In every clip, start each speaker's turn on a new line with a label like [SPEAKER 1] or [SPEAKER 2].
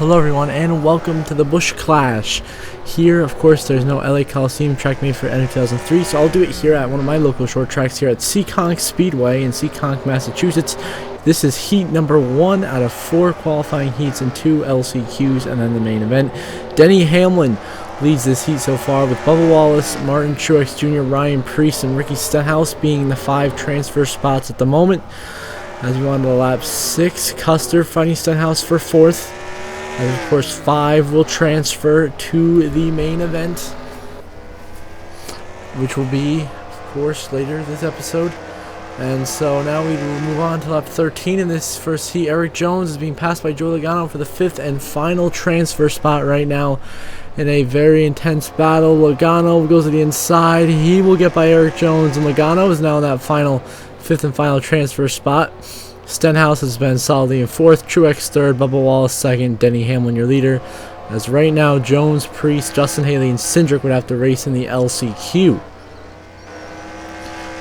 [SPEAKER 1] Hello everyone and welcome to the Busch Clash. Here, of course, there's no LA Coliseum track made for NR2003, so I'll do it here at one of my local short tracks here at Seekonk Speedway in Seekonk, Massachusetts. This is heat number 1 out of 4 qualifying heats and 2 LCQs, and then the main event. Denny Hamlin leads this heat so far, with Bubba Wallace, Martin Truex Jr., Ryan Preece, and Ricky Stenhouse being the 5 transfer spots at the moment. As we go on to lap 6, Custer fighting Stenhouse for 4th. And of course 5 will transfer to the main event, which will be, of course, later this episode. And so now we will move on to lap 13 in this first heat. Eric Jones is being passed by Joey Logano for the 5th and final transfer spot right now in a very intense battle. Logano goes to the inside. He will get by Eric Jones, and Logano is now in that final 5th and final transfer spot. Stenhouse has been solidly in 4th, Truex 3rd, Bubba Wallace 2nd, Denny Hamlin your leader. As right now, Jones, Preece, Justin Haley, and Cindric would have to race in the LCQ.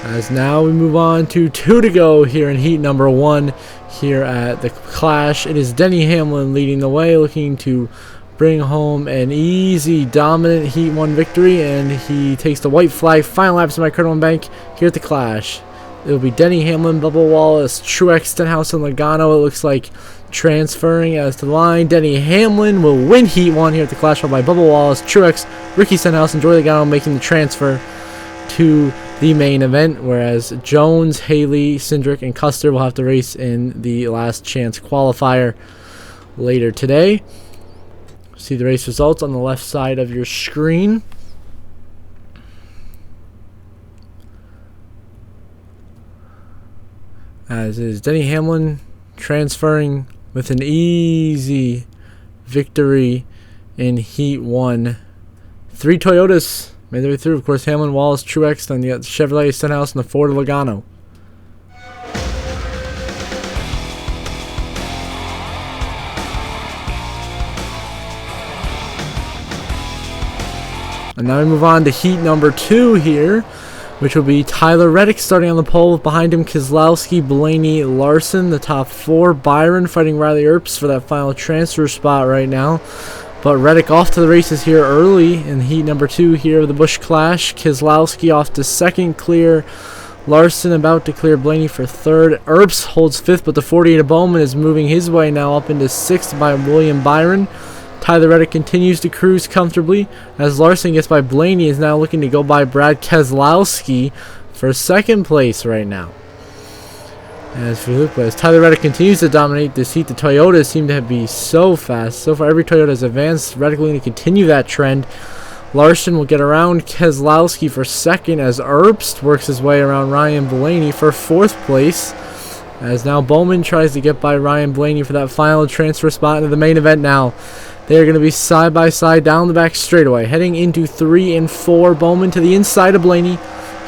[SPEAKER 1] As now we move on to 2 to go here in heat number 1 here at the Clash. It is Denny Hamlin leading the way, looking to bring home an easy, dominant heat 1 victory, and he takes the white flag. Final laps of my Cardinal Bank here at the Clash. It will be Denny Hamlin, Bubba Wallace, Truex, Stenhouse, and Logano. It looks like transferring as to the line. Denny Hamlin will win Heat 1 here at the Clash, followed by Bubba Wallace, Truex, Ricky Stenhouse, and Joey Logano making the transfer to the main event, whereas Jones, Haley, Cindric, and Custer will have to race in the last chance qualifier later today. See the race results on the left side of your screen. As is Denny Hamlin transferring with an easy victory in Heat 1. 3 Toyotas made their way through. Of course, Hamlin, Wallace, Truex, then you got Chevrolet, Stenhouse, and the Ford Logano. And now we move on to Heat number 2 here, which will be Tyler Reddick starting on the pole, with behind him Keselowski, Blaney, Larson, the top 4. Byron fighting Riley Earps for that final transfer spot right now. But Reddick off to the races here early in heat number 2 here of the Busch Clash. Keselowski off to 2nd, clear. Larson about to clear Blaney for 3rd. Earps holds 5th, but the 48 of Bowman is moving his way now up into 6th by William Byron. Tyler Reddick continues to cruise comfortably as Larson gets by Blaney, is now looking to go by Brad Keselowski for 2nd place right now. As Tyler Reddick continues to dominate this heat, the Toyotas seem to be so fast. So far, every Toyota has advanced. Reddick going to continue that trend. Larson will get around Keselowski for 2nd as Earps works his way around Ryan Blaney for 4th place. As now Bowman tries to get by Ryan Blaney for that final transfer spot into the main event now. They are going to be side by side down the back straightaway, heading into 3 and 4. Bowman to the inside of Blaney.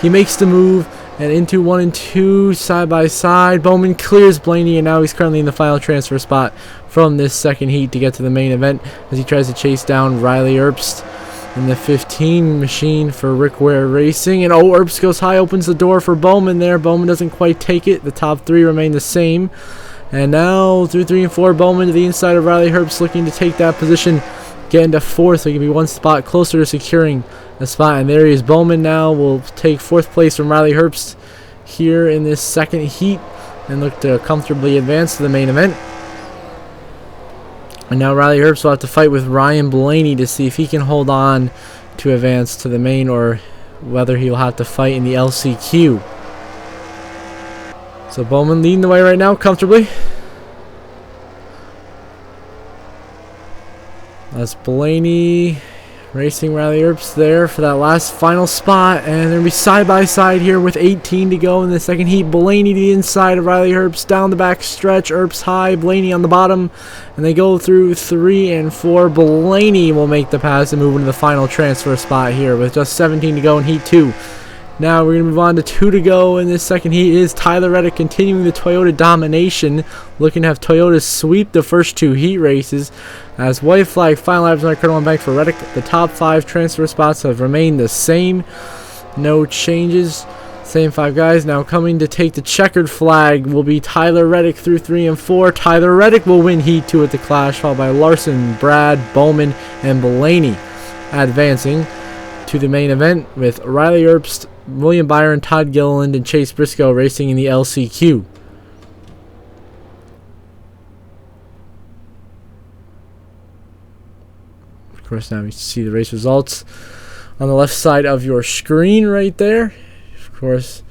[SPEAKER 1] He makes the move, and into 1 and 2 side by side. Bowman clears Blaney, and now he's currently in the final transfer spot from this 2nd heat to get to the main event as he tries to chase down Riley Earps in the 15 machine for Rick Ware Racing. And Earps goes high, opens the door for Bowman there. Bowman doesn't quite take it. The top 3 remain the same. And now through 3 and 4, Bowman to the inside of Riley Earps, looking to take that position, get into 4th, so he can be 1 spot closer to securing a spot. And there he is. Bowman now will take 4th place from Riley Earps here in this 2nd heat and look to comfortably advance to the main event. And now Riley Earps will have to fight with Ryan Blaney to see if he can hold on to advance to the main, or whether he'll have to fight in the LCQ. So Bowman leading the way right now comfortably. That's Blaney racing Riley Earps there for that last final spot. And they're going to be side by side here with 18 to go in the 2nd heat. Blaney to the inside of Riley Earps down the back stretch. Earps high, Blaney on the bottom. And they go through 3 and 4. Blaney will make the pass and move into the final transfer spot here with just 17 to go in heat 2. Now we're going to move on to 2 to go in this 2nd heat. It is Tyler Reddick continuing the Toyota domination, looking to have Toyota sweep the first 2 heat races. As white flag final laps on our Cardinal Bank for Reddick, the top 5 transfer spots have remained the same. No changes Same 5 guys. Now coming to take the checkered flag will be Tyler Reddick through 3 and 4. Tyler Reddick will win Heat 2 at the Clash, followed by Larson, Brad, Bowman, and Blaney advancing to the main event with Riley Earpst, William Byron, Todd Gilliland, and Chase Briscoe racing in the LCQ. Of course, now we see the race results on the left side of your screen right there. Of course,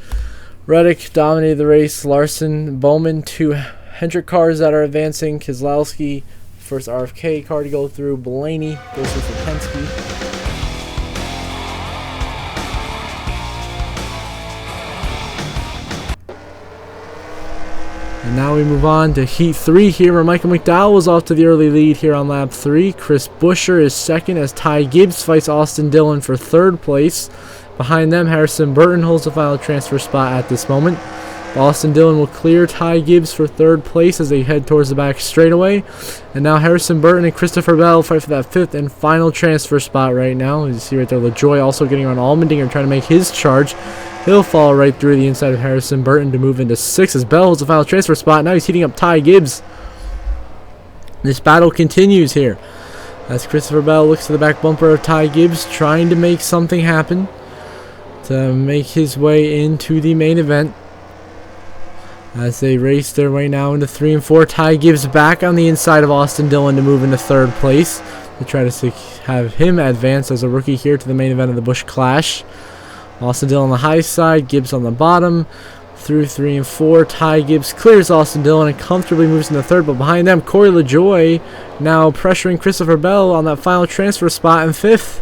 [SPEAKER 1] Reddick dominated the race. Larson, Bowman, 2 Hendrick cars that are advancing. Keselowski, first RFK car to go through. Blaney goes through for Penske. And now we move on to Heat 3 here, where Michael McDowell was off to the early lead here on lap 3. Chris Buescher is second as Ty Gibbs fights Austin Dillon for 3rd place. Behind them, Harrison Burton holds the final transfer spot at this moment. Austin Dillon will clear Ty Gibbs for 3rd place as they head towards the back straightaway. And now Harrison Burton and Christopher Bell fight for that 5th and final transfer spot right now. As you see right there, LaJoy also getting on Allmendinger trying to make his charge. He'll fall right through the inside of Harrison Burton to move into 6th as Bell holds the final transfer spot. Now he's heating up Ty Gibbs. This battle continues here as Christopher Bell looks to the back bumper of Ty Gibbs, trying to make something happen to make his way into the main event. As they race their way now into 3 and 4, Ty Gibbs back on the inside of Austin Dillon to move into 3rd place. They try to have him advance as a rookie here to the main event of the Busch Clash. Austin Dillon on the high side, Gibbs on the bottom. Through 3 and 4, Ty Gibbs clears Austin Dillon and comfortably moves into 3rd. But behind them, Corey LaJoy now pressuring Christopher Bell on that final transfer spot in 5th.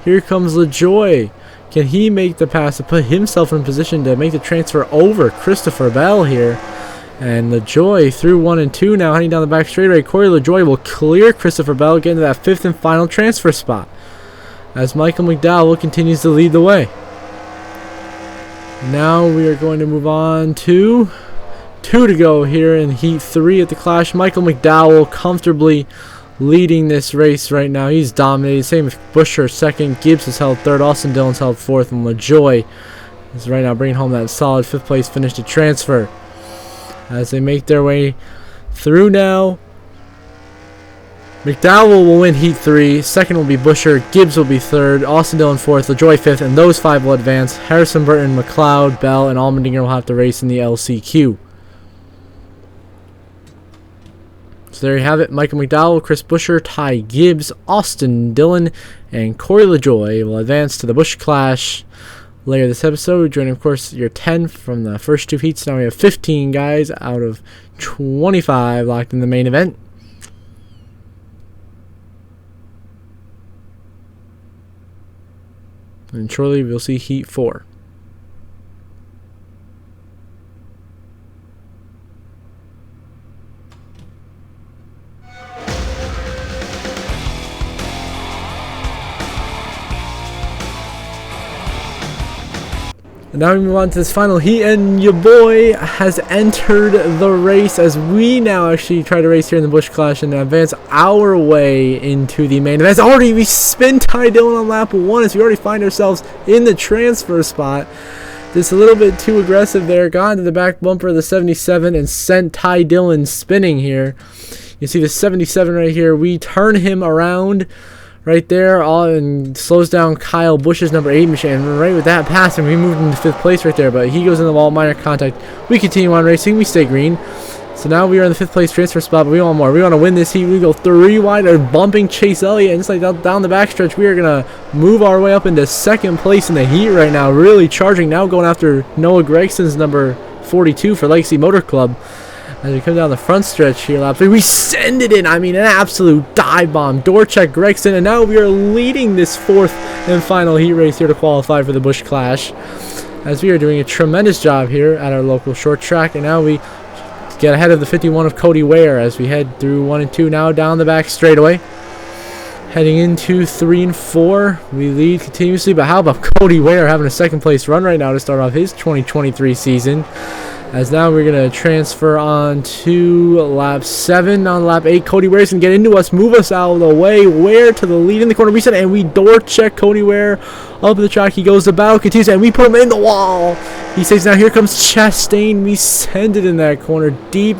[SPEAKER 1] Here comes LaJoy. Can he make the pass to put himself in position to make the transfer over Christopher Bell here? And LaJoy through 1 and 2 now heading down the back straightaway. Corey LaJoy will clear Christopher Bell, get into that 5th and final transfer spot as Michael McDowell continues to lead the way. Now we are going to move on to 2 to go here in Heat 3 at the Clash. Michael McDowell comfortably leading this race right now. He's dominated. Same with Buescher, 2nd. Gibbs has held 3rd. Austin Dillon's held 4th. And LaJoy is right now bringing home that solid 5th place finish to transfer. As they make their way through now, McDowell will win Heat 3. 2nd will be Buescher. Gibbs will be 3rd. Austin Dillon 4th. LaJoy 5th. And those 5 will advance. Harrison Burton, McLeod, Bell, and Allmendinger will have to race in the LCQ. So there you have it. Michael McDowell, Chris Buescher, Ty Gibbs, Austin Dillon, and Corey LaJoy will advance to the Busch Clash later this episode. Joining, of course, your 10 from the first 2 heats. Now we have 15 guys out of 25 locked in the main event. And shortly we'll see Heat 4. And now we move on to this final heat, and your boy has entered the race as we now actually try to race here in the Busch Clash and advance our way into the main event. We spin Ty Dillon on lap 1 as we already find ourselves in the transfer spot. Just a little bit too aggressive there. Got into the back bumper of the 77 and sent Ty Dillon spinning here. You see the 77 right here. We turn him around right there, and slows down Kyle Busch's number 8 machine. And right with that pass, and we moved into 5th place right there. But he goes in the wall, minor contact. We continue on racing. We stay green. So now we are in the 5th place transfer spot, but we want more. We want to win this heat. We go 3 wide, are bumping Chase Elliott. And just like down the backstretch, we are going to move our way up into 2nd place in the heat right now. Really charging now, going after Noah Gregson's number 42 for Legacy Motor Club. As we come down the front stretch here, lap 3, we send it in. I mean, an absolute dive bomb. Door check Gregson, and now we are leading this 4th and final heat race here to qualify for the Busch Clash. As we are doing a tremendous job here at our local short track, and now we get ahead of the 51 of Cody Ware as we head through 1 and 2 now down the back straightaway. Heading into 3 and 4, we lead continuously, but how about Cody Ware having a 2nd place run right now to start off his 2023 season? As now we're going to transfer on to lap 7. On lap 8, Cody Ware's going to get into us, move us out of the way. Ware to the lead in the corner reset, and we door check Cody Ware up the track. He goes, the battle continues, and we put him in the wall. He says, now here comes Chastain. We send it in that corner deep.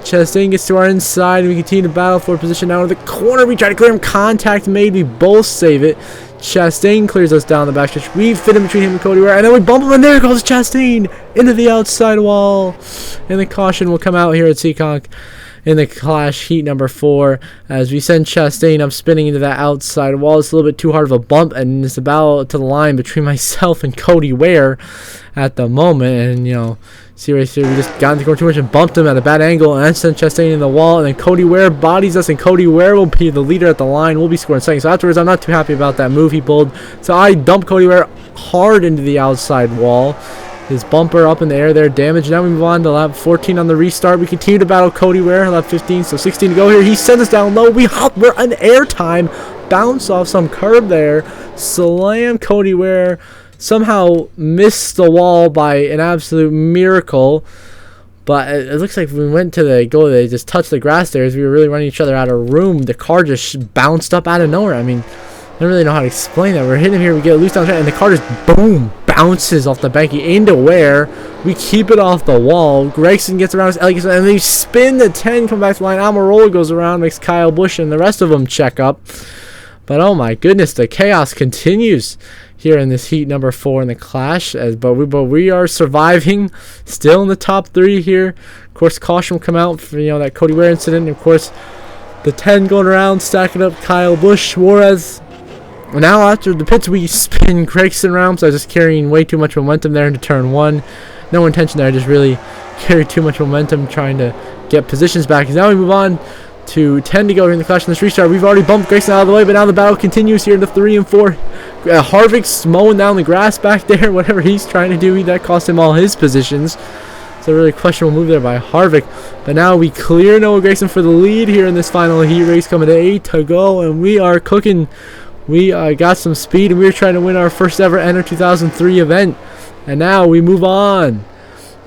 [SPEAKER 1] Chastain gets to our inside, and we continue to battle for position now in the corner. We try to clear him. Contact made. We both save it. Chastain clears us down the backstretch. We fit in between him and Cody Ware, and then we bump him, and there goes Chastain into the outside wall. And the caution will come out here at Seekonk in the clash heat number 4 as we send Chastain up spinning into that outside wall. It's a little bit too hard of a bump, and it's about to the line between myself and Cody Ware at the moment. And, you know, see right here, we just got into the corner too much and bumped him at a bad angle, and then sent Chastain in the wall, and then Cody Ware bodies us, and Cody Ware will be the leader at the line. We'll be scoring second. So afterwards, I'm not too happy about that move he pulled. So I dumped Cody Ware hard into the outside wall. His bumper up in the air there, damage. Now we move on to lap 14 on the restart. We continue to battle Cody Ware, lap 15, so 16 to go here. He sends us down low. We're in air time. Bounce off some curb there. Slam Cody Ware. Somehow missed the wall by an absolute miracle. But it looks like we went to the goal. They just touched the grass there as we were really running each other out of room. The car just bounced up out of nowhere. I mean, I don't really know how to explain that. We're hitting him here, we get a loose down track, and the car just boom bounces off the banky into Ware. We keep it off the wall. Gregson gets around us, Ellie gets around, and they spin the 10, come back to the line. Almirola goes around, makes Kyle Busch and the rest of them check up. But oh my goodness, the chaos continues here in this heat number 4 in the clash. But we are surviving, still in the top 3 here. Of course, caution will come out for that Cody Ware incident. And of course, the 10 going around, stacking up Kyle Busch, Suarez. Now after the pits, we spin Gregson around, so I was just carrying way too much momentum there into turn 1. No intention there, I just really carried too much momentum trying to get positions back. Now we move on to 10 to go here in the clash in this restart. We've already bumped Grayson out of the way, but now the battle continues here into 3 and 4. Harvick's mowing down the grass back there. Whatever he's trying to do, that cost him all his positions. It's a really questionable move there by Harvick. But now we clear Noah Gragson for the lead here in this final heat race, coming to 8 to go, and we are cooking. We got some speed, and we were trying to win our first ever NR2003 event. And now we move on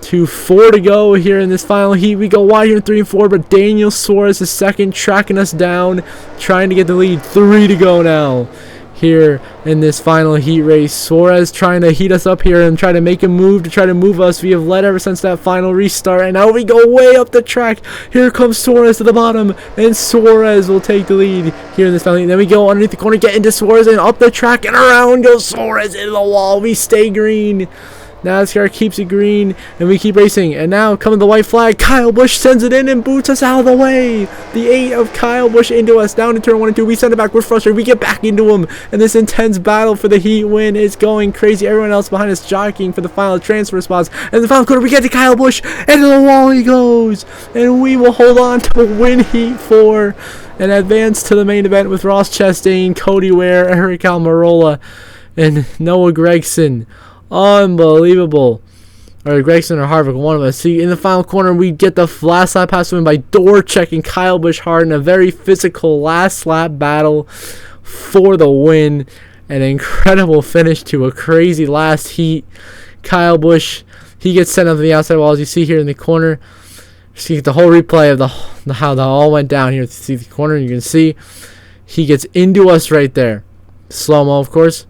[SPEAKER 1] to 4 to go here in this final heat. We go wide here in 3 and 4, but Daniel Suarez is second, tracking us down, trying to get the lead. 3 to go now here in this final heat race. Suarez trying to heat us up here and try to make a move to try to move us. We have led ever since that final restart, and now we go way up the track. Here comes Suarez to the bottom, and Suarez will take the lead here in this final heat. Then we go underneath the corner, get into Suarez, and up the track, and around goes Suarez into the wall. We stay green. NASCAR keeps it green, and we keep racing. And now coming the white flag, Kyle Busch sends it in and boots us out of the way. The 8 of Kyle Busch into us, down to turn 1 and 2. We send it back, we're frustrated, we get back into him, and this intense battle for the heat win is going crazy. Everyone else behind us jockeying for the final transfer spots. And the final quarter, we get to Kyle Busch, and to the wall he goes, and we will hold on to win heat 4 and advance to the main event with Ross Chastain, Cody Ware, Eric Almirola, and Noah Gragson. Unbelievable. Or Gregson or Harvick, one of us. See, in the final corner, we get the last lap pass win by door checking Kyle Busch hard in a very physical last lap battle for the win. An incredible finish to a crazy last heat. Kyle Busch, he gets sent up to the outside wall, as you see here in the corner. See the whole replay of how that all went down here. See the corner, you can see he gets into us right there. Slow-mo, of course.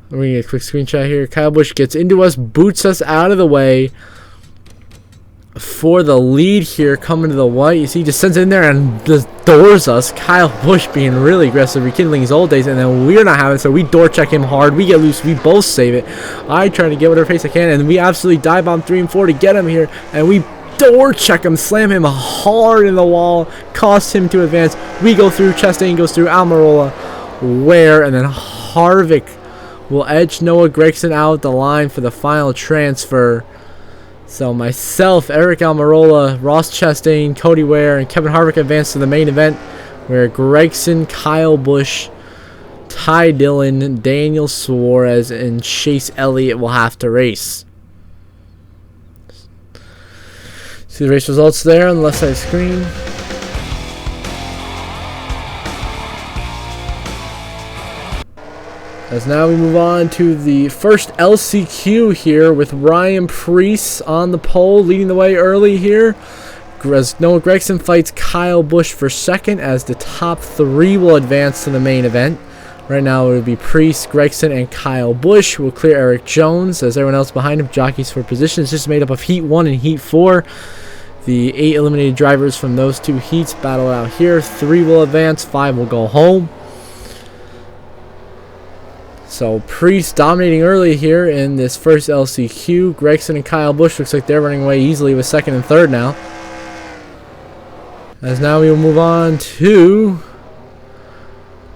[SPEAKER 1] We're going to get a quick screenshot here. Kyle Busch gets into us, boots us out of the way for the lead here, coming to the white. You see, he just sends it in there and just doors us. Kyle Busch being really aggressive, rekindling his old days, and then we're not having it, so we door check him hard. We get loose, we both save it. I try to get whatever pace I can, and we absolutely dive bomb 3 and 4 to get him here, and we door check him, slam him hard in the wall, cost him to advance. We go through, Chastain goes through, Almirola, Ware, and then Harvick will edge Noah Gragson out the line for the final transfer. So myself, Eric Almirola, Ross Chastain, Cody Ware, and Kevin Harvick advance to the main event, where Gragson, Kyle Busch, Ty Dillon, Daniel Suarez, and Chase Elliott will have to race. See the race results there on the left side of the screen. As now we move on to the first LCQ here with Ryan Preece on the pole, leading the way early here. As Noah Gragson fights Kyle Busch for second, as the top 3 will advance to the main event. Right now it would be Preece, Gragson, and Kyle Busch, who will clear Eric Jones, as everyone else behind him jockeys for positions. This is made up of Heat 1 and Heat 4. The 8 eliminated drivers from those 2 heats battle out here. 3 will advance, 5 will go home. So Preece dominating early here in this first LCQ. Gragson and Kyle Busch looks like they're running away easily with second and third now. As now we will move on to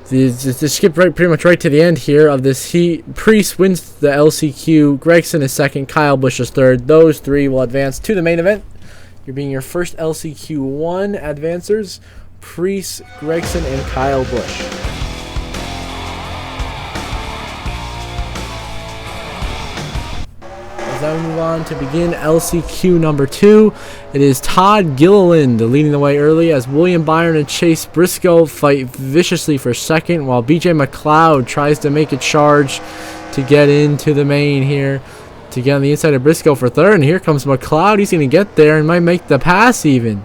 [SPEAKER 1] the skip pretty much right to the end here of this heat. Preece wins the LCQ. Gragson is second. Kyle Busch is third. Those 3 will advance to the main event. You're being your first LCQ1 advancers: Preece, Gragson, and Kyle Busch. As now we move on to begin LCQ number 2, it is Todd Gilliland leading the way early, as William Byron and Chase Briscoe fight viciously for second, while BJ McLeod tries to make a charge to get into the main here, to get on the inside of Briscoe for third. And here comes McLeod. He's going to get there and might make the pass even.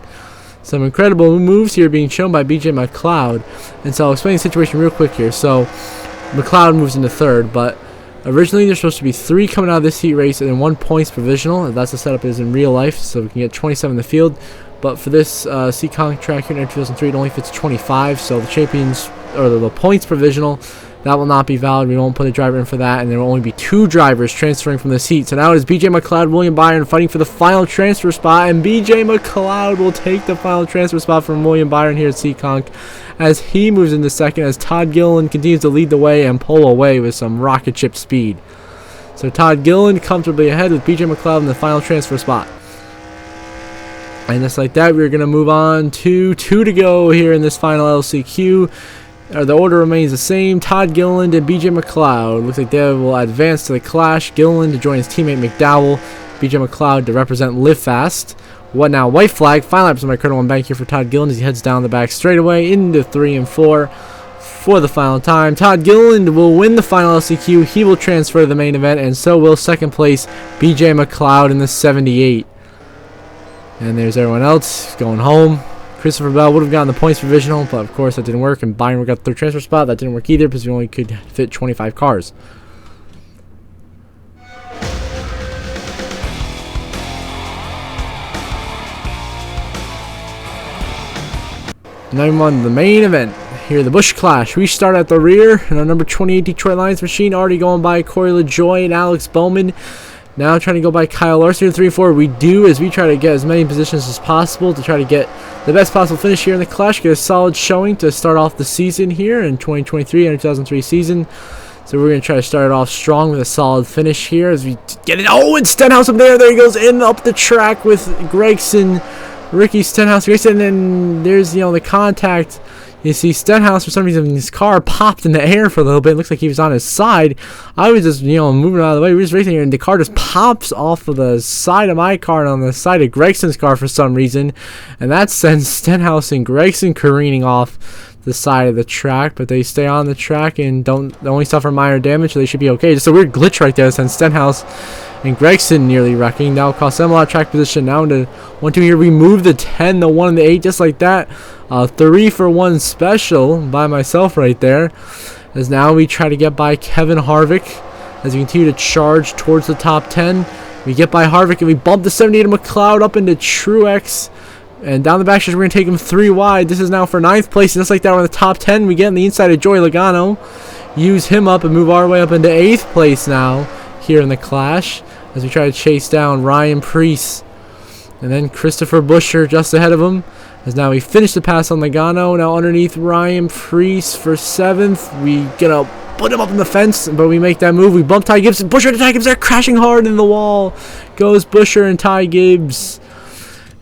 [SPEAKER 1] Some incredible moves here being shown by BJ McLeod. And so I'll explain the situation real quick here. So McLeod moves into third, but originally there's supposed to be 3 coming out of this heat race and then 1 points provisional. That's the setup is in real life, so we can get 27 in the field. But for this Seekonk track here in NR2003, it only fits 25. So the champions, or the points provisional, that will not be valid. We won't put a driver in for that, and there will only be 2 drivers transferring from this heat. So now it is BJ McLeod, William Byron fighting for the final transfer spot, and BJ McLeod will take the final transfer spot from William Byron here at Seekonk, as he moves into second, as Todd Gilliland continues to lead the way and pull away with some rocket ship speed. So Todd Gilliland comfortably ahead with BJ McLeod in the final transfer spot. And just like that, we're going to move on to 2 to go here in this final LCQ. The order remains the same. Todd Gilliland and BJ McLeod. Looks like they will advance to the clash. Gilliland to join his teammate McDowell. BJ McLeod to represent Live Fast. What now? White flag. Final laps on my Colonel 1 bank here for Todd Gilliland as he heads down the back straightaway into 3 and 4 for the final time. Todd Gilliland will win the final LCQ. He will transfer to the main event, and so will second place BJ McLeod in the 78. And there's everyone else going home. Christopher Bell would have gotten the points provisional, but of course that didn't work, and Byron got the third transfer spot. That didn't work either because we only could fit 25 cars. Now we on the main event. Here, the Busch Clash. We start at the rear, and our number 28 Detroit Lions machine already going by Corey LaJoie and Alex Bowman. Now trying to go by Kyle Larson in 3-4. We do as we try to get as many positions as possible to try to get the best possible finish here in the Clash. Get a solid showing to start off the season here in 2023 and 2003 season. So we're going to try to start it off strong with a solid finish here as we get it. Oh, and Stenhouse up there. There he goes in up the track with Gragson, Ricky Stenhouse, Gragson, and there's, the contact. You see Stenhouse, for some reason, his car popped in the air for a little bit. It looks like he was on his side. I was just, moving out of the way. We were just racing here, and the car just pops off of the side of my car and on the side of Gregson's car for some reason. And that sends Stenhouse and Gregson careening off the side of the track. But they stay on the track and don't only suffer minor damage, so they should be okay. Just a weird glitch right there that sends Stenhouse and Gregson nearly wrecking. That'll cost them a lot of track position. Now into 1-2 here. We move the 10, the 1, and the 8 just like that. 3-for-1 special by myself right there. As now we try to get by Kevin Harvick as we continue to charge towards the top 10. We get by Harvick and we bump the 78 of McLeod up into Truex. And down the back stretch, we're going to take him 3 wide. This is now for 9th place. And just like that, we're in the top 10. We get on the inside of Joey Logano. Use him up and move our way up into 8th place now here in the Clash, as we try to chase down Ryan Preece. And then Christopher Buescher just ahead of him. As now we finish the pass on Logano. Now underneath Ryan Preece for 7th. We get a put him up in the fence, but we make that move. We bump Ty Gibbs. Buescher and Ty Gibbs are crashing hard in the wall. Goes Buescher and Ty Gibbs.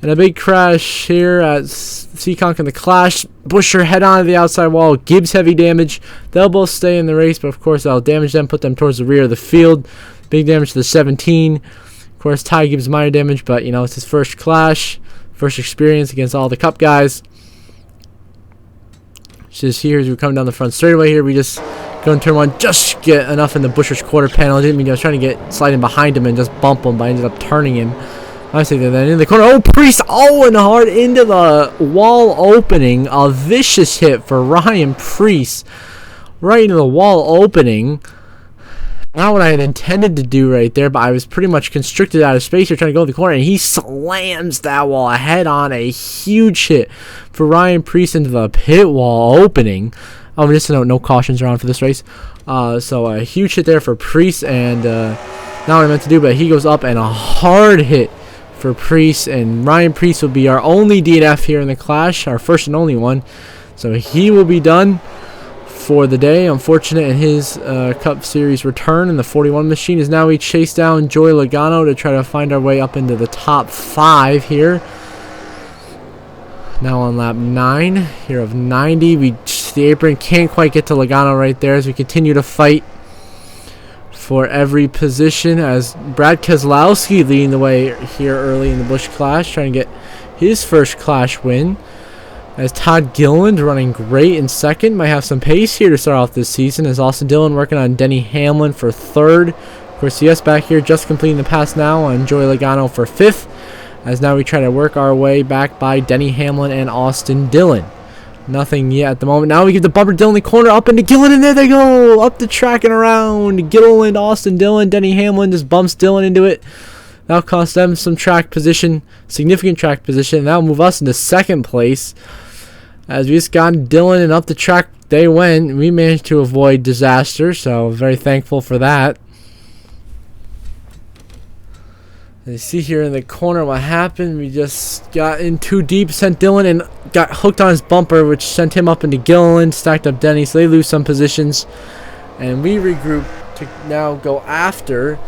[SPEAKER 1] And a big crash here at Seekonk in the Clash. Buescher head on to the outside wall. Gibbs heavy damage. They'll both stay in the race, but of course that'll damage them, put them towards the rear of the field. Big damage to the 17. Of course, Ty Gibbs minor damage, but it's his first Clash, first experience against all the Cup guys. Just here as we're coming down the front straightaway here, we just Going turn one, just get enough in the Busch's quarter panel. Didn't mean I was trying to get sliding behind him and just bump him, but I ended up turning him. I was thinking that in the corner. Oh, Priest! Oh, and hard into the wall opening. A vicious hit for Ryan Priest. Right into the wall opening. Not what I had intended to do right there, but I was pretty much constricted out of space here trying to go in the corner, and he slams that wall head on. A huge hit for Ryan Priest into the pit wall opening. Oh, just to note, no cautions are on for this race. So a huge hit there for Priest, and not what I meant to do, but he goes up, and a hard hit for Priest, and Ryan Priest will be our only DNF here in the clash, our first and only one. So he will be done for the day. Unfortunate in his Cup Series return, and the 41 machine is now we chase down Joey Logano to try to find our way up into the top 5 here. Now on lap 9 here of 90, the apron can't quite get to Logano right there as we continue to fight for every position, as Brad Keselowski leading the way here early in the Busch Clash, trying to get his first Clash win. As Todd Gilliland running great in second, might have some pace here to start off this season, as Austin Dillon working on Denny Hamlin for third. Of course, yes, back here just completing the pass now on Joey Logano for 5th, as now we try to work our way back by Denny Hamlin and Austin Dillon. Nothing yet at the moment. Now we get the bumper Dillon in the corner, up into Gilliland, and there they go! Up the track and around. Gilliland, Austin Dillon, Denny Hamlin just bumps Dillon into it. That'll cost them some track position, significant track position, and that'll move us into second place. As we just got Dillon and up the track they went, we managed to avoid disaster, so very thankful for that. And you see here in the corner what happened. We just got in too deep, sent Dillon, and got hooked on his bumper, which sent him up into Gilliland, stacked up Denny, so they lose some positions. And we regroup to now go after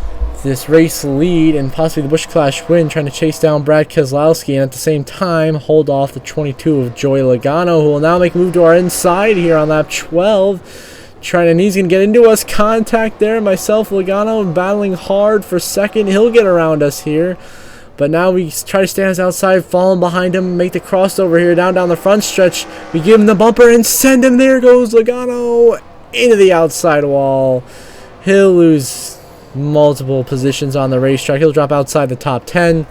[SPEAKER 1] this race lead and possibly the Busch Clash win, trying to chase down Brad Keselowski and at the same time hold off the 22 of Joey Logano, who will now make a move to our inside here on lap 12. And he's going to get into us. Contact there. Myself, Logano, battling hard for second. He'll get around us here. But now we try to stay on his outside, falling behind him, make the crossover here down the front stretch. We give him the bumper and send him. There goes Logano into the outside wall. He'll lose multiple positions on the racetrack. He'll drop outside the top 10.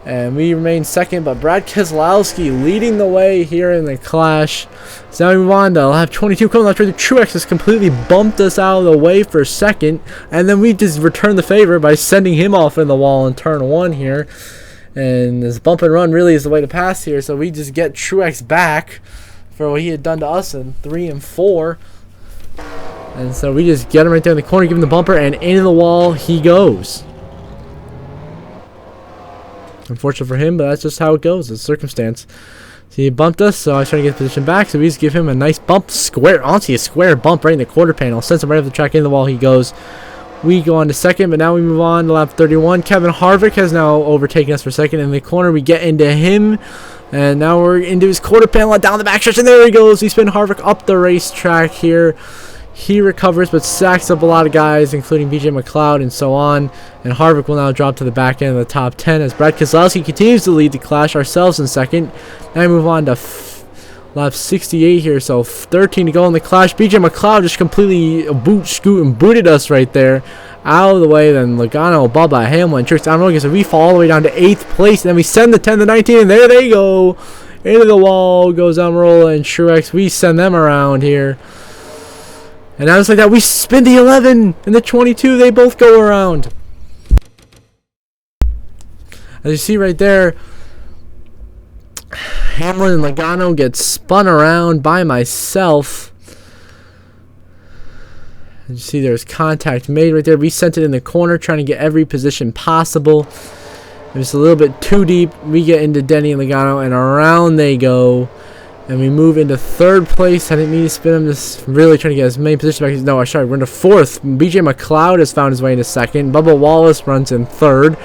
[SPEAKER 1] And we remain second, but Brad Keselowski leading the way here in the clash. So now we move on to lap 22. Coming left, Truex has completely bumped us out of the way for second. And then we just return the favor by sending him off in the wall in turn 1 here. And this bump and run really is the way to pass here. So we just get Truex back for what he had done to us in 3 and 4. And so we just get him right there in the corner, give him the bumper, and into the wall he goes. Unfortunate for him, but that's just how it goes. It's a circumstance. So he bumped us, so I was trying to get the position back. So we just give him a nice bump, square, honestly a square bump right in the quarter panel. Sends him right up the track, into the wall he goes. We go on to second, but now we move on to lap 31. Kevin Harvick has now overtaken us for second. In the corner, we get into him. And now we're into his quarter panel down the backstretch, and there he goes. We spin Harvick up the racetrack here. He recovers, but sacks up a lot of guys, including BJ McLeod and so on. And Harvick will now drop to the back end of the top 10 as Brad Keselowski continues to lead the clash, ourselves in second. Now we move on to lap 68 here, so 13 to go in the clash. BJ McLeod just completely booted us right there out of the way. Then Logano, Bubba, Hamlin, Truex, I don't know, so we fall all the way down to 8th place. And then we send the 10 to 19, and there they go. Into the wall goes Almirola and Truex. We send them around here. And now just like that, we spin the 11 and the 22. They both go around. As you see right there, Hamlin and Logano get spun around by myself. As you see, there's contact made right there. We sent it in the corner, trying to get every position possible. It was a little bit too deep. We get into Denny and Logano, and around they go. And we move into 3rd place. I didn't mean to spin him. Just really trying to get as many positions back. No, sorry, we're into 4th. BJ McLeod has found his way into 2nd. Bubba Wallace runs in 3rd.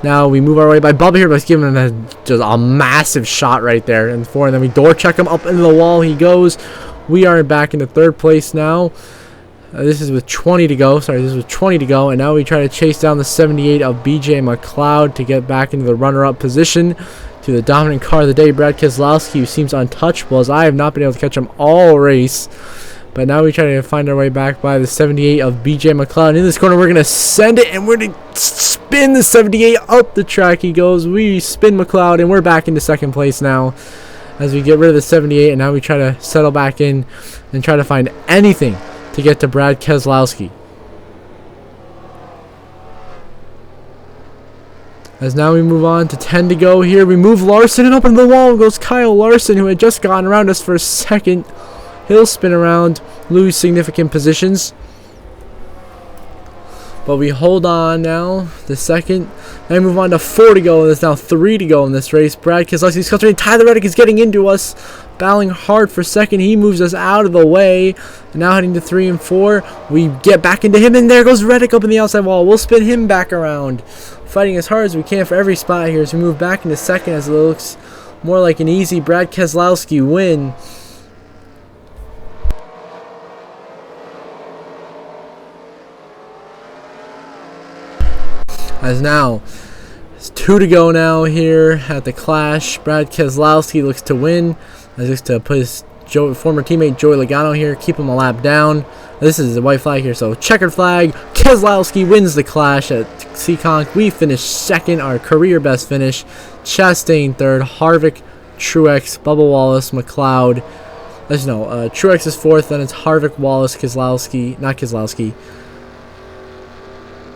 [SPEAKER 1] Now we move our way by Bubba here, but let's give him just a massive shot right there in 4. And then we door check him up into the wall. He goes. We are back into 3rd place now. This is with 20 to go. Sorry, this is with 20 to go. And now we try to chase down the 78 of BJ McLeod to get back into the runner-up position. To the dominant car of the day, Brad Keselowski, who seems untouchable, as I have not been able to catch him all race. But now we try to find our way back by the 78 of BJ McLeod. In this corner, we're going to send it, and we're going to spin the 78 up the track. He goes. We spin McLeod, and we're back into second place now as we get rid of the 78. And now we try to settle back in and try to find anything to get to Brad Keselowski. As now we move on to 10 to go here. We move Larson, and up in the wall goes Kyle Larson, who had just gotten around us for a second. He'll spin around, lose significant positions. But we hold on now, the second. Then we move on to 4 to go, and there's now 3 to go in this race. Brad Keselowski's coming. Tyler Reddick is getting into us, battling hard for second. He moves us out of the way. And now heading to 3 and 4. We get back into him, and there goes Reddick up in the outside wall. We'll spin him back around. Fighting as hard as we can for every spot here as we move back into second, as it looks more like an easy Brad Keselowski win. As now, it's 2 to go now here at the Clash. Brad Keselowski looks to win. As looks to put his former teammate Joey Logano here, keep him a lap down. This is a white flag here, so checkered flag. Keselowski wins the Clash at Seekonk. We finish second, our career best finish. Chastain third, Harvick, Truex, Bubba Wallace, McLeod. Truex is fourth, then it's Harvick, Wallace, Keselowski,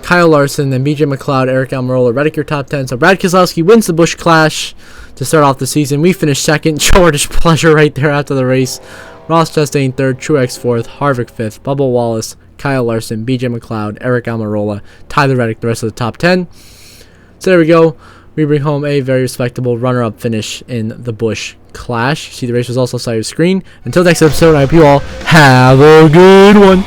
[SPEAKER 1] Kyle Larson, then BJ McLeod, Eric Almirola, Reddick your top 10. So Brad Keselowski wins the Busch Clash to start off the season. We finished second. George Pleasure right there after the race. Ross Chastain third, Truex fourth, Harvick fifth, Bubba Wallace, Kyle Larson, BJ McLeod, Eric Almirola, Tyler Reddick, the rest of the top 10. So there we go. We bring home a very respectable runner-up finish in the Busch Clash. See the race was also on your screen. Until next episode, I hope you all have a good one.